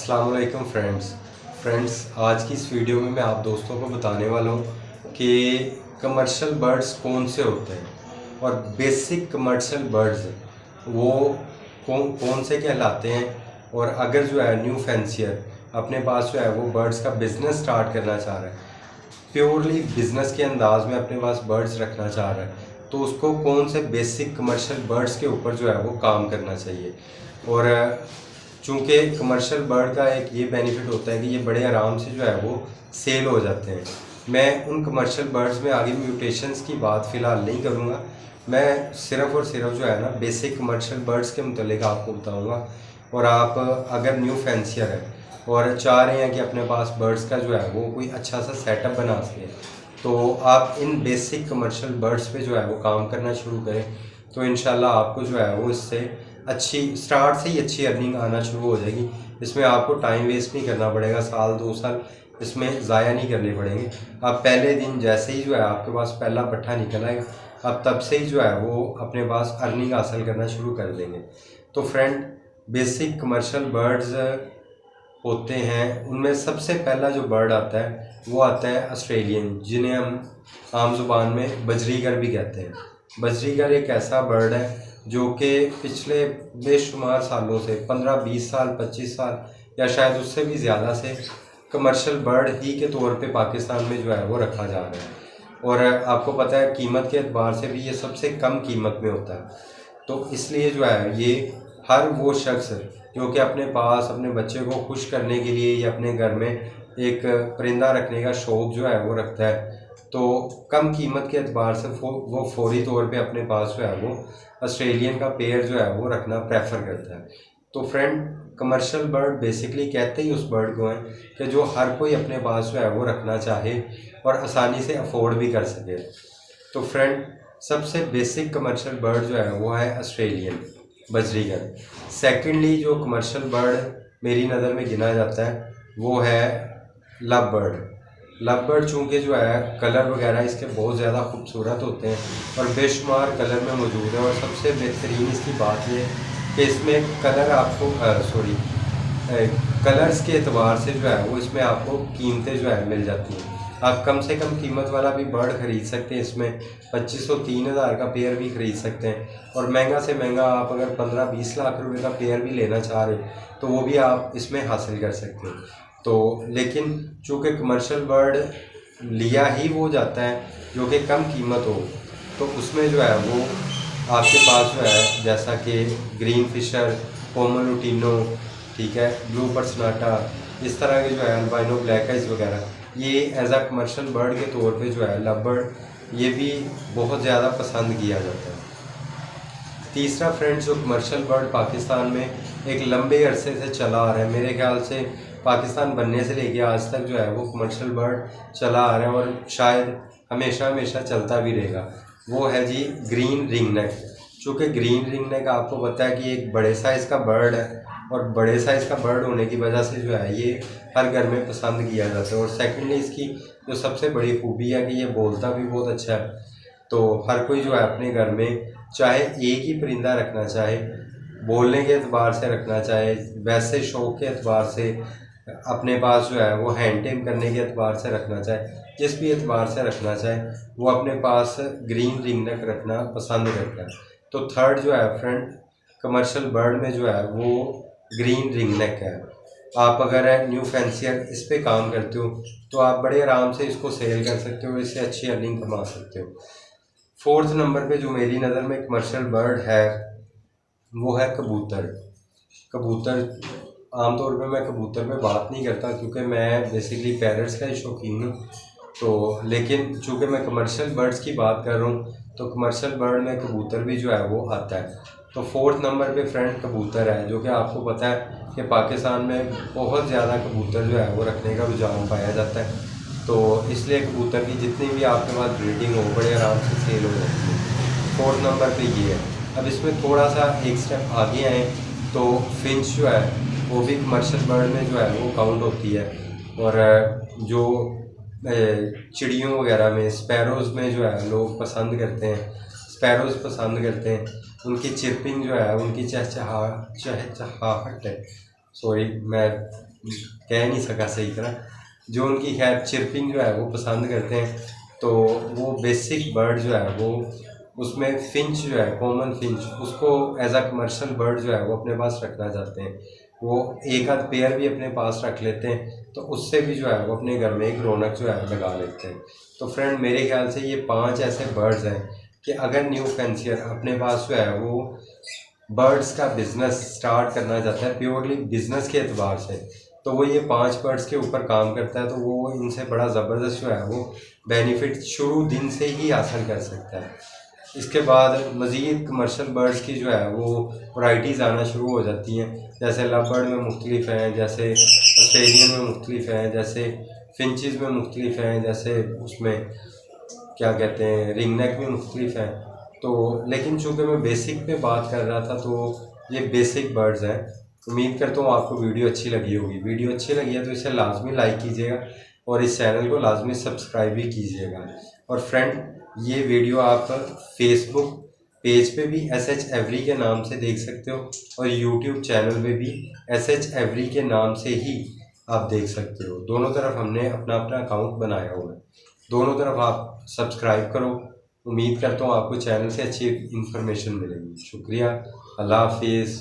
अस्सलाम वालेकुम फ्रेंड्स, आज की इस वीडियो में मैं आप दोस्तों को बताने वाला हूँ कि कमर्शियल बर्ड्स कौन से होते हैं और बेसिक कमर्शियल बर्ड्स वो कौन कौन से कहलाते हैं। और अगर जो है न्यू फैंसियर अपने पास जो है वो बर्ड्स का बिज़नेस स्टार्ट करना चाह रहा है, प्योरली बिजनेस के अंदाज में अपने पास बर्ड्स रखना चाह रहा है, तो उसको कौन से बेसिक कमर्शियल बर्ड्स के ऊपर जो है वो काम करना चाहिए। और चूँकि कमर्शियल बर्ड का एक ये बेनिफिट होता है कि ये बड़े आराम से जो है वो सेल हो जाते हैं। मैं उन कमर्शियल बर्ड्स में आगे म्यूटेशंस की बात फ़िलहाल नहीं करूँगा, मैं सिर्फ़ और सिर्फ जो है ना बेसिक कमर्शियल बर्ड्स के मुतालिक आपको बताऊँगा। और आप अगर न्यू फैंसियर है और चाह रहे हैं कि अपने पास बर्ड्स का जो है वो कोई अच्छा सा सेटअप बना सके, तो आप इन बेसिक कमर्शियल बर्ड्स पे जो है वो काम करना शुरू करें, तो इंशाल्लाह आपको जो है वो इससे अच्छी स्टार्ट से ही अच्छी अर्निंग आना शुरू हो जाएगी। इसमें आपको टाइम वेस्ट नहीं करना पड़ेगा, साल 2 साल इसमें ज़ाया नहीं करने पड़ेंगे। अब पहले दिन जैसे ही जो है आपके पास पहला पट्ठा निकल आएगा, अब तब से ही जो है वो अपने पास अर्निंग हासिल करना शुरू कर देंगे। तो फ्रेंड, बेसिक कमर्शियल बर्ड्स होते हैं, उनमें सबसे पहला जो बर्ड आता है वो आता है ऑस्ट्रेलियन, जिन्हें हम आम ज़ुबान में बजरीगर भी कहते हैं। बजरीगर एक ऐसा बर्ड है जो कि पिछले बेशुमार सालों से 15-20 साल 25 साल या शायद उससे भी ज़्यादा से कमर्शियल बर्ड ही के तौर पे पाकिस्तान में जो है वो रखा जा रहा है। और आपको पता है कीमत के एतबार से भी ये सबसे कम कीमत में होता है। तो इसलिए जो है ये हर वो शख्स जो कि अपने पास अपने बच्चे को खुश करने के लिए या अपने घर में एक परिंदा रखने का शौक़ जो है वो रखता है, तो कम कीमत के एतबार से वो फौरी तौर पे अपने पास जो है वो ऑस्ट्रेलियन का पेयर जो है वो रखना प्रेफर करता है। तो फ्रेंड, कमर्शियल बर्ड बेसिकली कहते ही उस बर्ड को हैं कि जो हर कोई अपने पास जो है वो रखना चाहे और आसानी से अफोर्ड भी कर सके। तो फ्रेंड, सबसे बेसिक कमर्शियल बर्ड जो है वो है ऑस्ट्रेलियन बजरीगर। सेकेंडली जो कमर्शियल बर्ड मेरी नज़र में गिना जाता है वो है लव बर्ड। लव बर्ड चूँकि जो है कलर वगैरह इसके बहुत ज़्यादा खूबसूरत होते हैं और बेशुमार कलर में मौजूद है। और सबसे बेहतरीन इसकी बात ये कि इसमें कलर आपको कलर्स के एतबार से जो है वो इसमें आपको कीमतें जो है मिल जाती हैं। आप कम से कम कीमत वाला भी बर्ड ख़रीद सकते हैं, इसमें 2500-3000 का पेयर भी ख़रीद सकते हैं। और महंगा से महंगा आप अगर 15-20 लाख रुपए का पेयर भी लेना चाह रहे हैं तो वो भी आप इसमें हासिल कर सकते हैं। तो लेकिन चूँकि कमर्शियल बर्ड लिया ही वो जाता है जो कि कम कीमत हो, तो उसमें जो है वो आपके पास जो है जैसा कि ग्रीन फिशर, कॉमन लुटिनो, ठीक है, ब्लू पर्सनाटा, इस तरह के जो है अल्बाइनो ब्लैक आइज वगैरह, ये एज आ कमर्शियल बर्ड के तौर पे जो है लव बर्ड ये भी बहुत ज़्यादा पसंद किया जाता है। तीसरा फ्रेंड, जो कमर्शियल बर्ड पाकिस्तान में एक लंबे अरसे से चला आ रहा है, मेरे ख्याल से पाकिस्तान बनने से लेके आज तक जो है वो कमर्शियल बर्ड चला आ रहा है और शायद हमेशा हमेशा चलता भी रहेगा, वो है जी ग्रीन रिंग नेक। चूँकि ग्रीन रिंग नेक आपको पता है कि एक बड़े साइज़ का बर्ड है और बड़े साइज़ का बर्ड होने की वजह से जो है ये हर घर में पसंद किया जाता है। और सेकेंडली इसकी जो सबसे बड़ी खूबी है कि ये बोलता भी बहुत अच्छा है। तो हर कोई जो है अपने घर में चाहे एक ही परिंदा रखना चाहे, बोलने के एतबार से रखना चाहे, वैसे शौक़ के एतबार से अपने पास जो है वो हैंड टेम करने के एतबार से रखना चाहे, जिस भी एतबार से रखना चाहे, वो अपने पास ग्रीन रिंग नेक रखना पसंद करता है। तो थर्ड जो है फ्रेंड, कमर्शियल बर्ड में जो है वो ग्रीन रिंग नेक है। आप अगर न्यू फैंसियर इस पे काम करते हो तो आप बड़े आराम से इसको सेल कर सकते हो, इससे अच्छी अर्निंग कमा सकते हो। फोर्थ नंबर पे जो मेरी नज़र में कमर्शियल बर्ड है वो है कबूतर। कबूतर आमतौर पे मैं कबूतर पे बात नहीं करता क्योंकि मैं बेसिकली पैरट्स का ही शौकीन हूँ। तो लेकिन चूँकि मैं कमर्शियल बर्ड्स की बात कर रहा हूँ तो कमर्शियल बर्ड में कबूतर भी जो है वो आता है। तो फोर्थ नंबर पे फ्रेंड कबूतर है, जो कि आपको पता है कि पाकिस्तान में बहुत ज़्यादा कबूतर जो है वो रखने का रुझान पाया जाता है। तो इसलिए कबूतर की जितनी भी आपके पास ब्रीडिंग हो बड़े आराम से सेल हो जाती है। फोर्थ नंबर पे ये है। अब इसमें थोड़ा सा एक स्टेप आगे आए तो फिंच जो है वो भी कमर्शियल बर्ड में जो है वो काउंट होती है। और जो चिड़ियों वगैरह में स्पैरोज़ में जो है लोग पसंद करते हैं, स्पैरोज़ पसंद करते हैं, उनकी चिरपिंग जो है, उनकी चहचहाहट है, सॉरी मैं कह नहीं सका सही तरह, जो उनकी खैर चिरपिंग जो है वो पसंद करते हैं। तो वो बेसिक बर्ड जो है वो, उसमें फिंच जो है, कॉमन फिंच, उसको एज अ कमर्शियल बर्ड जो है वो अपने पास रखना चाहते हैं। वो एक आध पेयर भी अपने पास रख लेते हैं, तो उससे भी जो है वो अपने घर में एक रौनक जो है लगा लेते हैं। तो फ्रेंड मेरे ख्याल से ये 5 ऐसे बर्ड्स हैं कि अगर न्यू फैंसियर अपने पास जो है वो बर्ड्स का बिजनेस स्टार्ट करना चाहता है प्योरली बिजनेस के एतबार से, तो वो ये 5 बर्ड्स के ऊपर काम करता है, तो वो इनसे बड़ा ज़बरदस्त जो है वो बेनिफिट शुरू दिन से ही हासिल कर सकता है। इसके बाद मज़ीद कमर्शियल बर्ड्स की जो है वो वैराइटीज़ आना शुरू हो जाती हैं, जैसे लव बर्ड में मुख्तलिफ हैं, जैसे ऑस्ट्रेलियन में मुख्तलिफ हैं, जैसे फिंचज़ में मुख्तलिफ हैं, जैसे उसमें क्या कहते हैं रिंगनेक में मुख्तलिफ हैं। तो लेकिन चूँकि मैं बेसिक पे बात कर रहा था, तो ये बेसिक बर्ड्स हैं। उम्मीद करता हूँ आपको वीडियो अच्छी लगी होगी। वीडियो अच्छी लगी है तो इसे लाजमी लाइक कीजिएगा और इस चैनल को लाजमी सब्सक्राइब भी कीजिएगा। और फ्रेंड ये वीडियो आप फेसबुक पेज पे भी SH एवरी के नाम से देख सकते हो और यूट्यूब चैनल पे भी SH एवरी के नाम से ही आप देख सकते हो। दोनों तरफ हमने अपना अपना अकाउंट बनाया हुआ है, दोनों तरफ आप सब्सक्राइब करो। उम्मीद करता हूँ आपको चैनल से अच्छी इन्फॉर्मेशन मिलेगी। शुक्रिया, अल्लाह हाफिज़।